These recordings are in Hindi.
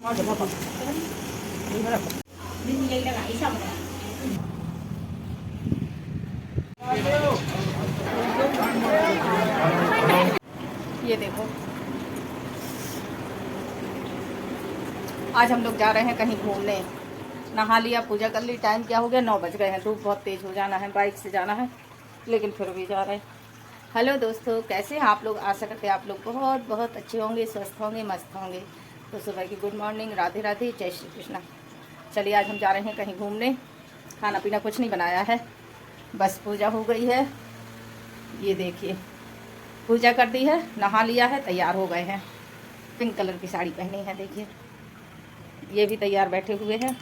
ये देखो, आज हम लोग जा रहे हैं कहीं घूमने। नहा लिया, पूजा कर ली, टाइम क्या हो गया, 9 बज गए हैं। धूप बहुत तेज हो जाना है, बाइक से जाना है, लेकिन फिर भी जा रहे हैं। हेलो दोस्तों, कैसे हैं आप लोग? आशा करते हैं आप लोग बहुत बहुत अच्छे होंगे, स्वस्थ होंगे, मस्त होंगे। तो सुबह की गुड मॉर्निंग, राधे राधे, जय श्री कृष्णा। चलिए आज हम जा रहे हैं कहीं घूमने। खाना पीना कुछ नहीं बनाया है, बस पूजा हो गई है। ये देखिए, पूजा कर दी है, नहा लिया है, तैयार हो गए हैं। पिंक कलर की साड़ी पहनी है, देखिए ये भी तैयार बैठे हुए हैं।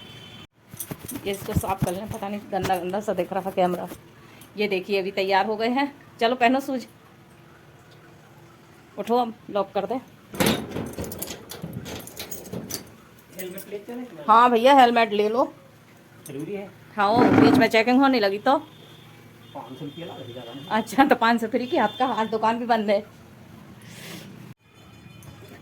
ये इसको साफ कर लें, पता नहीं गंदा गंदा सा दिख रहा कैमरा। ये देखिए अभी तैयार हो गए हैं। चलो पहनो सूज, उठो, अब लॉक कर दे। हेलमेट ले चले? हाँ भैया, हेलमेट ले लो, जरूरी है। हाँ बीच में चेकिंग होने लगी तो। 500 रुपया लगेगा। अच्छा, तो 500 फ्री की? आपका आज दुकान भी बंद है।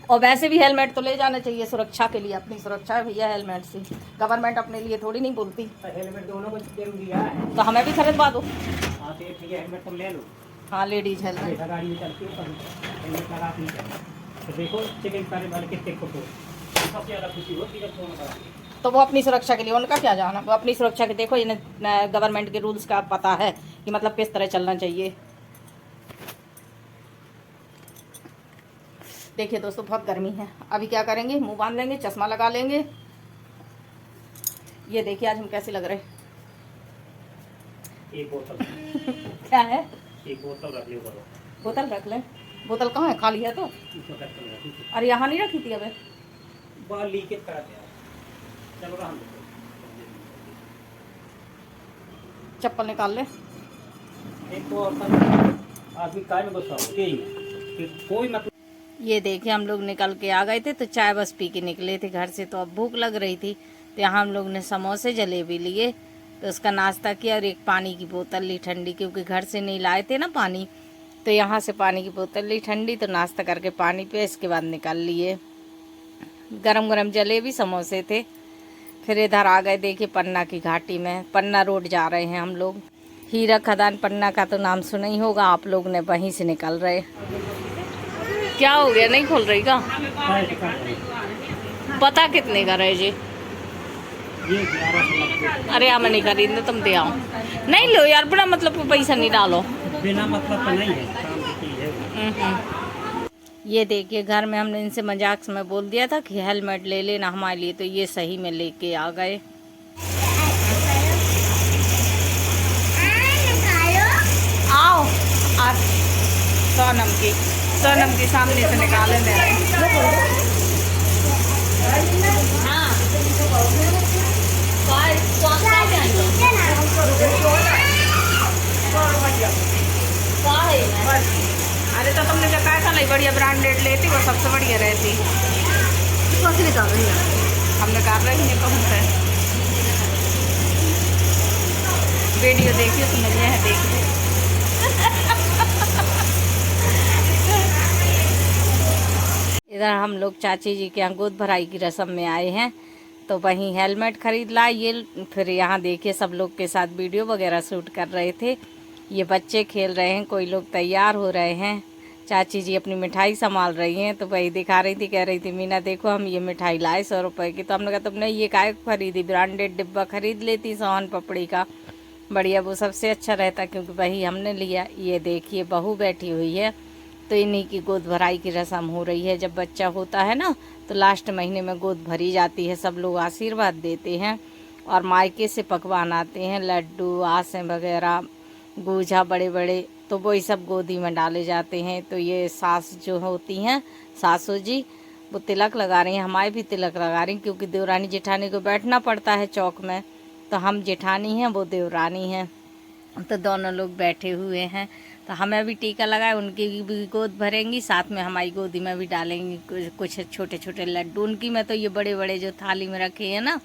और वैसे भी हेलमेट तो ले जाना चाहिए, सुरक्षा के लिए, अपनी सुरक्षा है भैया हेलमेट से। गवर्नमेंट अपने लिए थोड़ी नहीं बोलती। हेलमेट दोनों को जरूरी है, तो हमें भी खरीदवा दो। हाँ तो ठीक है, हेलमेट तुम ले लो। हाँ लेडीज हेलमेट। गाड़ी में चलती हो हेलमेट लगा नहीं चाहिए। तो देखो चेकिंग करने वाले कितने खुश हो, सबसे ज़्यादा खुशी होती है जब फोन करा। तो वो अपनी सुरक्षा के लिए, उनका क्या जाना, वो अपनी सुरक्षा के। देखो इन्हें गवर्नमेंट के रूल्स का पता है कि मतलब किस तरह चलना चाहिए। देखिए दोस्तों, बहुत गर्मी है। अभी क्या करेंगे, मुंह बांध लेंगे, चश्मा लगा लेंगे। ये देखिए आज हम कैसे लग रहे हैं। एक बोतल क्या है? एक बोतल रख लो। बोतल रख लें? बोतल कहाँ है, खाली है तो। अरे यहाँ नहीं रखी थी अबे। बाहर लीकेज कराते हैं। चलो हम चप्पल निकाल ले। एक तो आदमी काय में गुस्सा होते ही कि कोई मतलब। ये देखिए हम लोग निकल के आ गए थे, तो चाय बस पी के निकले थे घर से। तो अब भूख लग रही थी, तो यहाँ हम लोग ने समोसे जलेबी लिए, तो उसका नाश्ता किया और एक पानी की बोतल ली ठंडी, क्योंकि घर से नहीं लाए थे ना पानी। तो यहाँ से पानी की बोतल ली ठंडी, तो नाश्ता करके पानी पे, इसके बाद निकल लिए। गरम गरम जलेबी समोसे थे। फिर इधर आ गए, देखिए पन्ना की घाटी में, पन्ना रोड जा रहे हैं हम लोग। हीरा खदान पन्ना का तो नाम सुना ही होगा आप लोग ने, वहीं से निकल रहे। क्या हो गया, नहीं खोल रही का? पता कितने का रहे जी? अरे हम नहीं खरीदने, तुम दे आओ। नहीं लो यार, बिना मतलब को पैसा नहीं डालो। बिना मतलब का नहीं है, काम की चीज है। ये देखिए घर में हमने इनसे मजाक में बोल दिया था कि हेलमेट ले लेना हमारे लिए, तो ये सही में लेके आ गए। आओ आज सोनम के सामने से निकाले मेरे। अरे तो तुमने क्या कहा था, नहीं बढ़िया ब्रांडेड लेती, वो सबसे बढ़िया रहती। हमने कर रही है कहूँ से वीडियो देखिए तो मिल है, देखिए। इधर हम लोग चाची जी के यहाँ गोद भराई की रस्म में आए हैं, तो वहीं हेलमेट खरीद लाए। फिर यहाँ देखिए सब लोग के साथ वीडियो वगैरह शूट कर रहे थे। ये बच्चे खेल रहे हैं, कोई लोग तैयार हो रहे हैं। चाची जी अपनी मिठाई संभाल रही हैं, तो वही दिखा रही थी, कह रही थी मीना देखो हम ये मिठाई लाए 100 रुपये की। तो हमने कहा तुमने ये काय खरीदी, ब्रांडेड डिब्बा खरीद लेती सोन पपड़ी का, बढ़िया वो सबसे अच्छा रहता, क्योंकि वही हमने लिया। ये देखिए बहू बैठी हुई है, तो इन्हीं की गोद भराई की रस्म हो रही है। जब बच्चा होता है ना, तो लास्ट महीने में गोद भरी जाती है, सब लोग आशीर्वाद देते हैं और मायके से पकवान आते हैं, लड्डू आसें वगैरह, गूंजा बड़े बड़े, तो वही सब गोदी में डाले जाते हैं। तो ये सास जो होती हैं, सासू जी, वो तिलक लगा रही हैं, हमारे भी तिलक लगा रही हैं, क्योंकि देवरानी जेठानी को बैठना पड़ता है चौक में, तो हम जेठानी हैं, वो देवरानी हैं, तो दोनों लोग बैठे हुए हैं। तो हमें भी टीका लगाए, उनकी भी गोद भरेंगी, साथ में हमारी गोदी में भी डालेंगी कुछ छोटे छोटे लड्डू। उनकी में तो ये बड़े बड़े जो थाली में रखे हैं ना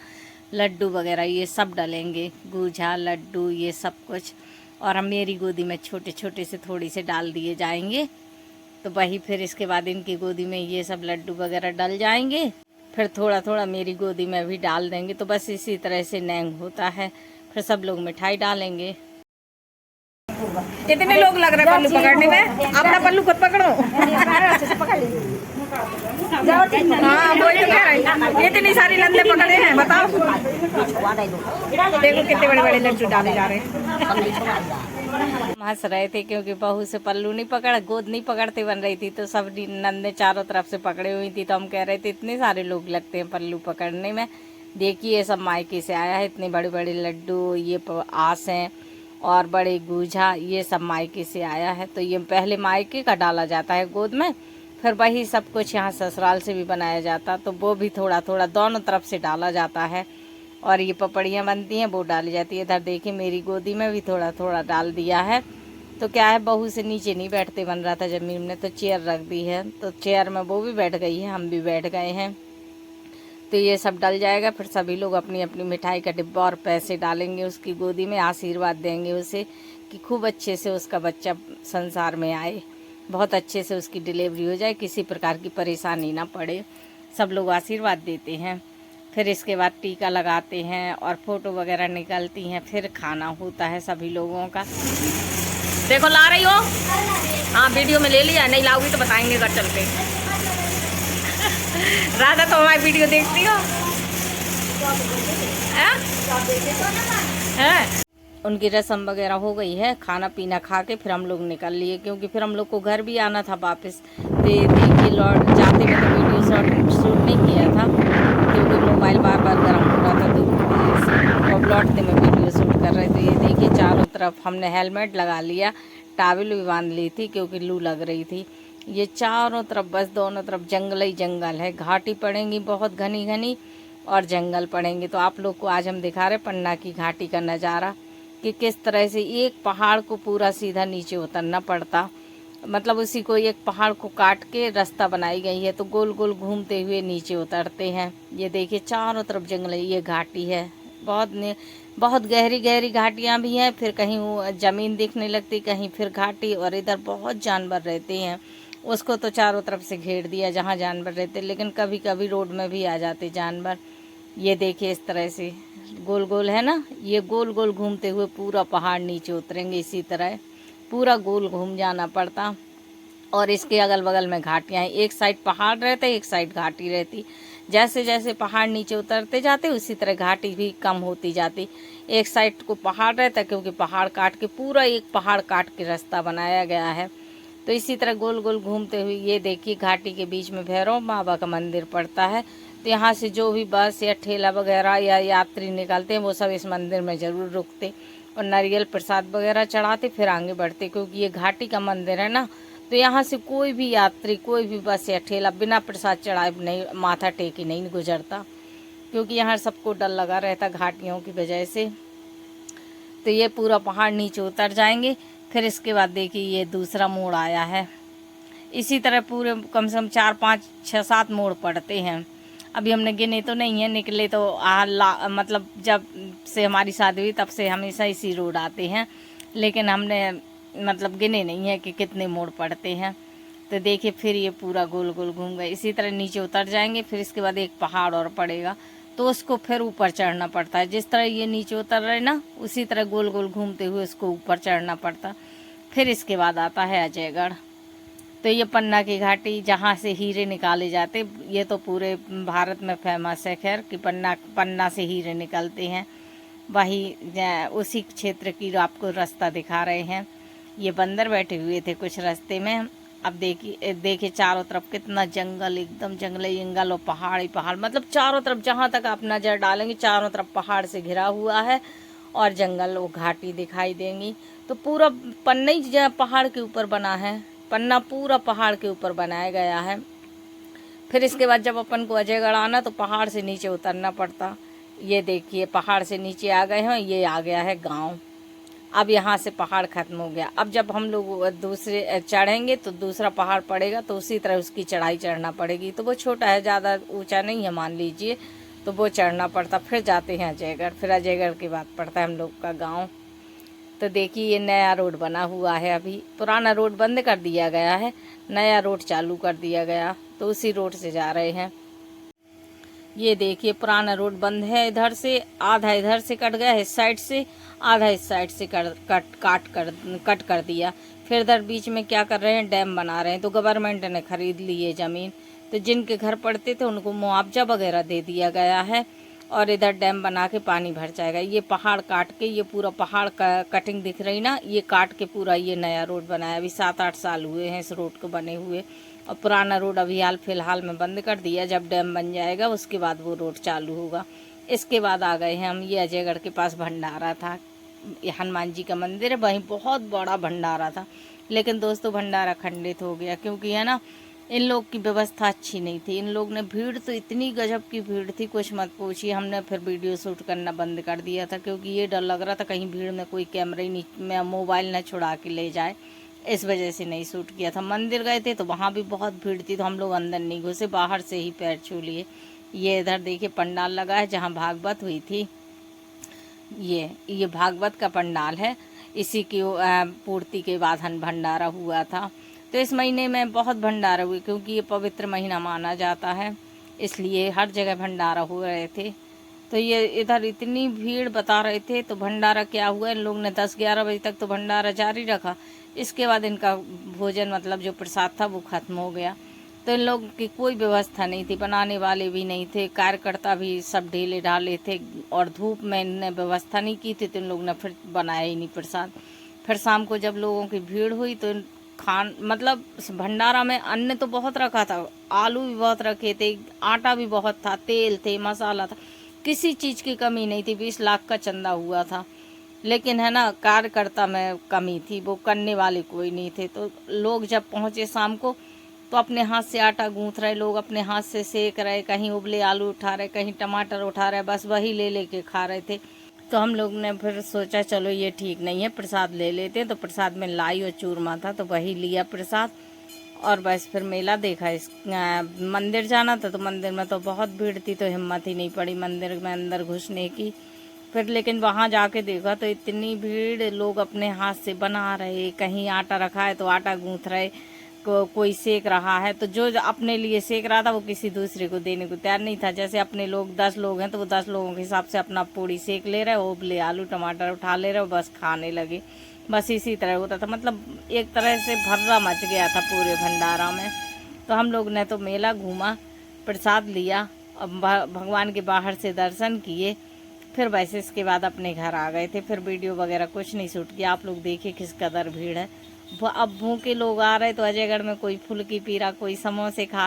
लड्डू वगैरह, ये सब डालेंगे, गूंजा लड्डू ये सब कुछ। और हम मेरी गोदी में छोटे छोटे से थोड़ी से डाल दिए जाएंगे। तो वही फिर इसके बाद इनकी गोदी में ये सब लड्डू वगैरह डल जाएंगे। फिर थोड़ा थोड़ा मेरी गोदी में भी डाल देंगे। तो बस इसी तरह से नैंग होता है। फिर सब लोग मिठाई डालेंगे। कितने लोग लग रहे हैं पल्लू पकड़ने में? अपना पल्लू खुद पकड़ो। हाँ वही तो कह रही, इतनी सारी नंदे पकड़े हैं, बताओ। देखो कितने बड़े बड़े लड्डू डाले जा रहे हैं। हंस रहे थे क्योंकि बहू से पल्लू नहीं पकड़, गोद नहीं पकड़ते बन रही थी, तो सब नंदे चारों तरफ से पकड़े हुई थी। तो हम कह रहे थे इतने सारे लोग लगते हैं पल्लू पकड़ने में। देखिए ये सब मायके से आया है, इतने बड़े बड़े लड्डू, ये आस हैं और बड़े गूंजा, ये सब मायके से आया है। तो ये पहले मायके का डाला जाता है गोद में, फिर वही सब कुछ यहाँ ससुराल से भी बनाया जाता, तो वो भी थोड़ा थोड़ा दोनों तरफ से डाला जाता है। और ये पपड़ियाँ बनती हैं वो डाली जाती है। इधर देखिए मेरी गोदी में भी थोड़ा थोड़ा डाल दिया है। तो क्या है, बहू से नीचे नहीं बैठते बन रहा था जमीन में, तो चेयर रख दी है, तो चेयर में वो भी बैठ गई है, हम भी बैठ गए हैं। तो ये सब डल जाएगा। फिर सभी लोग अपनी अपनी मिठाई का डिब्बा और पैसे डालेंगे उसकी गोदी में, आशीर्वाद देंगे उसे कि खूब अच्छे से उसका बच्चा संसार में आए, बहुत अच्छे से उसकी डिलीवरी हो जाए, किसी प्रकार की परेशानी ना पड़े। सब लोग आशीर्वाद देते हैं। फिर इसके बाद टीका लगाते हैं और फ़ोटो वगैरह निकलती हैं। फिर खाना होता है सभी लोगों का। देखो ला रही हो? हाँ वीडियो में ले लिया, नहीं लाओगी तो बताएंगे घर चल के। राधा तो हमारी वीडियो देखती हो? है? उनकी रस्म वगैरह हो गई है, खाना पीना खा के फिर हम लोग निकल लिए, क्योंकि फिर हम लोग को घर भी आना था वापस। देखिए लौट जाते में तो वीडियो शूट नहीं किया था क्योंकि मोबाइल बार बार गर्म हो रहा था, तो अब लौटते में वीडियो शूट कर रहे थे। ये देखिए चारों तरफ हमने हेलमेट लगा लिया, टॉवल भी बांध ली थी क्योंकि लू लग रही थी। ये चारों तरफ बस दोनों तरफ जंगल ही जंगल है, घाटी पड़ेंगी बहुत घनी घनी और जंगल पड़ेंगे। तो आप लोग को आज हम दिखा रहे पन्ना की घाटी का नज़ारा कि किस तरह से एक पहाड़ को पूरा सीधा नीचे उतरना पड़ता, मतलब उसी को एक पहाड़ को काट के रास्ता बनाई गई है, तो गोल गोल घूमते हुए नीचे उतरते हैं। ये देखिए चारों तरफ जंगल है, ये घाटी है, बहुत गहरी गहरी घाटियाँ भी हैं। फिर कहीं वो ज़मीन दिखने लगती, कहीं फिर घाटी, और इधर बहुत जानवर रहते हैं। उसको तो चारों तरफ से घेर दिया जहाँ जानवर रहते, लेकिन कभी कभी रोड में भी आ जाते जानवर। ये देखिए इस तरह से गोल गोल है ना, ये गोल गोल घूमते हुए पूरा पहाड़ नीचे उतरेंगे। इसी तरह पूरा गोल घूम जाना पड़ता। और इसके अगल बगल में घाटियाँ हैं, एक साइड पहाड़ रहता है, एक साइड घाटी रहती। जैसे जैसे पहाड़ नीचे उतरते जाते उसी तरह घाटी भी कम होती जाती। एक साइड को पहाड़ रहता है क्योंकि पहाड़ काट के, पूरा एक पहाड़ काट के रास्ता बनाया गया है। तो इसी तरह गोल गोल घूमते हुए ये देखिए घाटी के बीच में भैरव बाबा का मंदिर पड़ता है। तो यहाँ से जो भी बस या ठेला वगैरह या यात्री निकलते हैं वो सब इस मंदिर में ज़रूर रुकते और नारियल प्रसाद वगैरह चढ़ाते, फिर आगे बढ़ते, क्योंकि ये घाटी का मंदिर है ना। तो यहाँ से कोई भी यात्री, कोई भी बस या ठेला बिना प्रसाद चढ़ाए नहीं, माथा टेके नहीं गुजरता, क्योंकि यहाँ सबको डर लगा रहता घाटियों की वजह से। तो ये पूरा पहाड़ नीचे उतर जाएंगे। फिर इसके बाद देखिए ये दूसरा मोड़ आया है। इसी तरह पूरे कम से कम 4 5 6 7 मोड़ पड़ते हैं। अभी हमने गिने तो नहीं है, निकले तो मतलब जब से हमारी शादी हुई तब से हमेशा इसी रोड आते हैं, लेकिन हमने मतलब गिने नहीं है कि कितने मोड़ पड़ते हैं। तो देखिए फिर ये पूरा गोल गोल घूम गए। इसी तरह नीचे उतर जाएंगे। फिर इसके बाद एक पहाड़ और पड़ेगा, तो उसको फिर ऊपर चढ़ना पड़ता है। जिस तरह ये नीचे उतर रहे ना, उसी तरह गोल गोल घूमते हुए उसको ऊपर चढ़ना पड़ता। फिर इसके बाद आता है अजयगढ़। तो ये पन्ना की घाटी जहाँ से हीरे निकाले जाते, ये तो पूरे भारत में फेमस है खैर कि पन्ना से हीरे निकलते हैं। वही उसी क्षेत्र की आपको रास्ता दिखा रहे हैं। ये बंदर बैठे हुए थे कुछ रास्ते में। अब देखिए चारों तरफ कितना जंगल, एकदम जंगली जंगल और पहाड़ ही पहाड़, मतलब चारों तरफ जहाँ तक आप नज़र डालेंगे चारों तरफ पहाड़ से घिरा हुआ है और जंगल, वो घाटी दिखाई देंगी। तो पूरा पन्ना ही पहाड़ के ऊपर बना है, पन्ना पूरा पहाड़ के ऊपर बनाया गया है। फिर इसके बाद जब अपन को अजयगढ़ आना तो पहाड़ से नीचे उतरना पड़ता। ये देखिए पहाड़ से नीचे आ गए हैं, ये आ गया है गांव। अब यहाँ से पहाड़ ख़त्म हो गया। अब जब हम लोग दूसरे चढ़ेंगे तो दूसरा पहाड़ पड़ेगा, तो उसी तरह उसकी चढ़ाई चढ़ना पड़ेगी। तो वो छोटा है, ज़्यादा ऊंचा नहीं है मान लीजिए, तो वो चढ़ना पड़ता। फिर जाते हैं अजयगढ़। फिर अजयगढ़ के बाद पड़ता है हम लोग का गाँव। तो देखिए ये नया रोड बना हुआ है, अभी पुराना रोड बंद कर दिया गया है, नया रोड चालू कर दिया गया, तो उसी रोड से जा रहे हैं। ये देखिए पुराना रोड बंद है, इधर से आधा इधर से कट गया, इस साइड से आधा इस साइड से कट कर दिया। फिर इधर बीच में क्या कर रहे हैं, डैम बना रहे हैं। तो गवर्नमेंट ने खरीद ली है ज़मीन, तो जिनके घर पड़ते थे उनको मुआवजा वगैरह दे दिया गया है और इधर डैम बना के पानी भर जाएगा। ये पहाड़ काट के, ये पूरा पहाड़ का कटिंग दिख रही ना, ये काट के पूरा ये नया रोड बनाया। अभी 7-8 साल हुए हैं इस रोड को बने हुए, और पुराना रोड अभी हाल फिलहाल में बंद कर दिया। जब डैम बन जाएगा उसके बाद वो रोड चालू होगा। इसके बाद आ गए हैं हम, ये अजयगढ़ के पास भंडारा था, ये हनुमान जी का मंदिर है, वहीं बहुत बड़ा भंडारा था। लेकिन दोस्तों भंडारा खंडित हो गया, क्योंकि है ना इन लोग की व्यवस्था अच्छी नहीं थी। इन लोग ने भीड़ तो इतनी गजब की भीड़ थी, कुछ मत पूछिए। हमने फिर वीडियो शूट करना बंद कर दिया था, क्योंकि ये डर लग रहा था कहीं भीड़ में कोई कैमरा ही नहीं, मोबाइल न छुड़ा के ले जाए, इस वजह से नहीं शूट किया था। मंदिर गए थे तो वहाँ भी बहुत भीड़ थी, तो हम लोग अंदर नहीं घुसे, बाहर से ही पैर छू लिए। ये इधर देखिए पंडाल लगा है जहाँ भागवत हुई थी, ये भागवत का पंडाल है, इसी की पूर्ति के बाद भंडारा हुआ था। तो इस महीने में बहुत भंडारा हुए, क्योंकि ये पवित्र महीना माना जाता है, इसलिए हर जगह भंडारा हो रहे थे। तो ये इधर इतनी भीड़ बता रहे थे, तो भंडारा क्या हुआ, इन लोग ने 10-11 बजे तक तो भंडारा जारी रखा। इसके बाद इनका भोजन मतलब जो प्रसाद था वो खत्म हो गया। तो इन लोग की कोई व्यवस्था नहीं थी, बनाने वाले भी नहीं थे, कार्यकर्ता भी सब ढीले ढाले थे, और धूप में इनने व्यवस्था नहीं की थी, तो इन लोग ने फिर बनाया ही नहीं प्रसाद। फिर शाम को जब लोगों की भीड़ हुई तो मतलब भंडारा में अन्न तो बहुत रखा था, आलू भी बहुत रखे थे, आटा भी बहुत था, तेल थे, मसाला था, किसी चीज़ की कमी नहीं थी। 20 लाख का चंदा हुआ था, लेकिन है ना कार्यकर्ता में कमी थी, वो करने वाले कोई नहीं थे। तो लोग जब पहुँचे शाम को तो अपने हाथ से आटा गूँथ रहे, लोग अपने हाथ से सेक रहे, कहीं उबले आलू उठा रहे, कहीं टमाटर उठा रहे, बस वही ले लेके खा रहे थे। तो हम लोग ने फिर सोचा चलो ये ठीक नहीं है, प्रसाद ले लेते हैं। तो प्रसाद में लाई और चूरमा था, तो वही लिया प्रसाद, और बस फिर मेला देखा। इस मंदिर जाना था, तो मंदिर में तो बहुत भीड़ थी, तो हिम्मत ही नहीं पड़ी मंदिर में अंदर घुसने की। फिर लेकिन वहाँ जाके देखा तो इतनी भीड़, लोग अपने हाथ से बना रहे, कहीं आटा रखा है तो आटा गूँथ रहे, कोई सेक रहा है, तो जो अपने लिए सेक रहा था वो किसी दूसरे को देने को तैयार नहीं था। जैसे अपने लोग 10 लोग हैं तो वो 10 लोगों के हिसाब से अपना पूड़ी सेक ले रहे, उबले आलू टमाटर उठा ले रहे, बस खाने लगे। बस इसी तरह होता था, मतलब एक तरह से भर्रा मच गया था पूरे भंडारा में। तो हम लोग ने तो मेला घूमा, प्रसाद लिया, अब भगवान के बाहर से दर्शन किए, फिर बस इसके बाद अपने घर आ गए थे। फिर वीडियो वगैरह कुछ नहीं शूट किया। आप लोग देखिए किस कदर भीड़ है। अब भूखे लोग आ रहे, तो अजयगढ़ में कोई फुल्की पी रहा, कोई समोसे खा रहा।